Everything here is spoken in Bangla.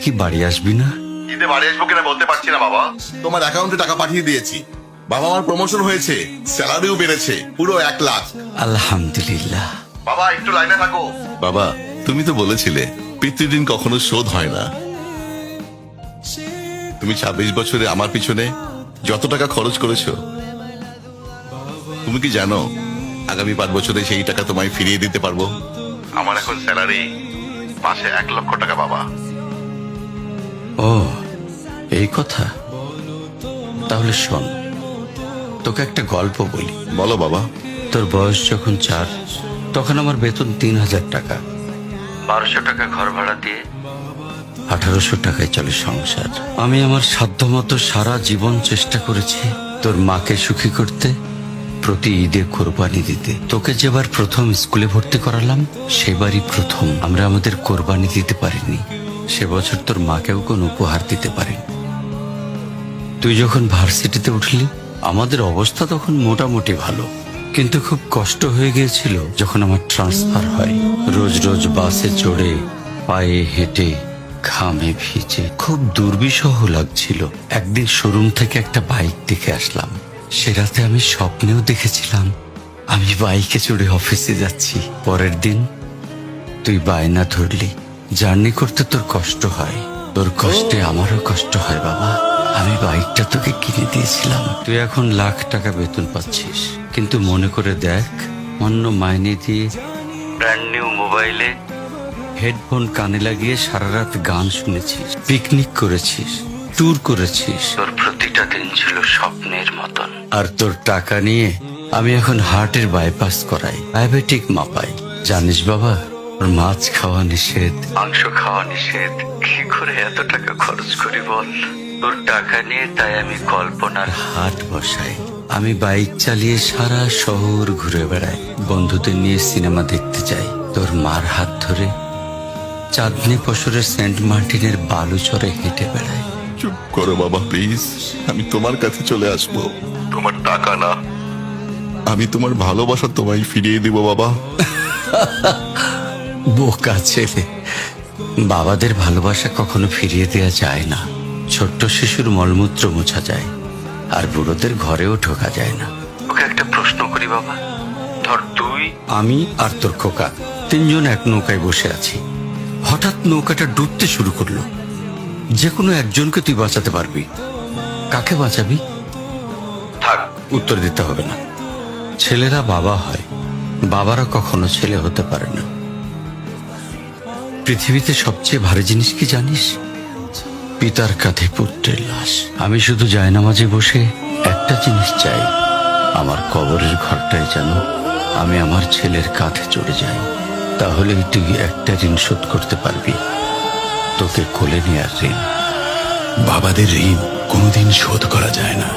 কি বাড়ি আসবি না? ঈদে বাড়ি আসবো কিনা বলতে পারছি না বাবা। তোমার অ্যাকাউন্টে টাকা পাঠিয়ে দিয়েছি। বাবা, আমার প্রমোশন হয়েছে, স্যালারিও বেড়েছে, পুরো 1 লাখ। আলহামদুলিল্লাহ। বাবা, একটু লাইনে থাকো। বাবা, তুমি তো বলেছিলে পিতৃঋণ কখনো শোধ হয় না। তুমি 26 বছরে আমার পিছনে যত টাকা খরচ করেছো, তুমি কি জানো আগামী 5 বছরে সেই টাকা তোমায় ফিরিয়ে দিতে পারবো? আমার এখন স্যালারি মাসে 1 লক্ষ টাকা বাবা। ও, এই কথা। তাহলে শোন, তোকে একটা গল্প বলি। বলো বাবা। তোর বয়স যখন 4, তখন আমার বেতন 3000 টাকা। 1200 টাকা ঘর ভাড়া দিয়ে 1800 টাকায় চলে সংসার। আমি আমার সাধ্যমতো সারা জীবন চেষ্টা করেছি তোর মাকে সুখী করতে, প্রতি ঈদে কোরবানি দিতে। তোকে যেবার প্রথম স্কুলে ভর্তি করালাম, সেবারই প্রথম আমরা আমাদের কোরবানি দিতে পারিনি। সে বছর তোর মাকেও কোনো উপহার দিতে পারিনি। তুই যখন ভার্সিটিতে উঠলি, আমাদের অবস্থা তখন মোটামুটি ভালো, কিন্তু খুব কষ্ট হয়ে গিয়েছিল যখন আমার ট্রান্সফার হয়। রোজ রোজ বাসে চড়ে, পায়ে হেঁটে, ঘামে ভিজে খুব দুর্বিষহ লাগছিল। একদিন শোরুম থেকে একটা বাইক দেখে আসলাম। সে রাতে আমি স্বপ্নেও দেখেছিলাম আমি বাইকে চড়ে অফিসে যাচ্ছি। পরের দিন তুই বায়না ধরলি, জার্নি করতে তোর কষ্ট হয়। তোর কষ্টে আমারও কষ্ট হয় বাবা। আমি বাইকটা তোকে কিনে দিয়েছিলাম। তুই এখন লাখ টাকা বেতন পাচ্ছিস, কিন্তু মনে করে দেখ, অন্য মাইনে দিয়ে ব্র্যান্ড নিউ মোবাইলে হেডফোন কানে লাগিয়ে সারা রাত গান শুনেছিস, পিকনিক করেছিস, ট্যুর করেছিস। তোর প্রতিটা দিন ছিল স্বপ্নের মতন। আর তোর টাকা নিয়ে আমি এখন হার্টের বাইপাস করাই, ডায়াবেটিক মাপাই। জানিস বাবা, ওর মাছ খাওয়া নিষেধ, মাংস খাওয়া নিষেধ। কি করে এত টাকা খরচ করি বল? তোর টাকা নিয়ে তাই আমি কল্পনার হাট বসাই। আমি বাইক চালিয়ে সারা শহর ঘুরে বেড়াই, বন্ধুদের নিয়ে সিনেমা দেখতে যাই। তোর মার হাত ধরে চাঁদনি পশরের সেন্ট মার্টিনের বালুচরে হেঁটে বেড়াই। চুপ করো বাবা প্লিজ, আমি তোমার কাছে চলে আসবো। তোমার টাকা না, আমি তোমার ভালোবাসা তোমায় ফিরিয়ে দিব বাবা। বোকা ছেলে, বাবাদের ভালোবাসা কখনো ফিরিয়ে দেয়া যায় না। ছোট্ট শিশুর মলমূত্র মোছা যায়, আর বুড়োদের ঘরেও ঢোকা যায় না। ওকে একটা প্রশ্ন করি বাবা, ধর তুই, আমি আর তোর খোকা তিনজন এক নৌকায় বসে আছি। হঠাৎ নৌকাটা ডুবতে শুরু করলো। যে কোনো একজনকে তুই বাঁচাতে পারবি, কাকে বাঁচাবি? থাক, উত্তর দিতে হবে না। ছেলেরা বাবা হয়, বাবারা কখনো ছেলে হতে পারে না। পৃথিবীতে সবচেয়ে ভারী জিনিস কি জানিস? পিতার কাঁধে পুত্রের লাশ। আমি শুধু জায়নামাজে বসে একটা জিনিস চাই, আমার কবরের ঘরটায় যেন আমি আমার ছেলের কাঁধে চড়ে যাই। তাহলেই তুই একটা ঋণ শোধ করতে পারবি, তোকে কোলে নেয়ার ঋণ। বাবাদের ঋণ কোনোদিন শোধ করা যায় না।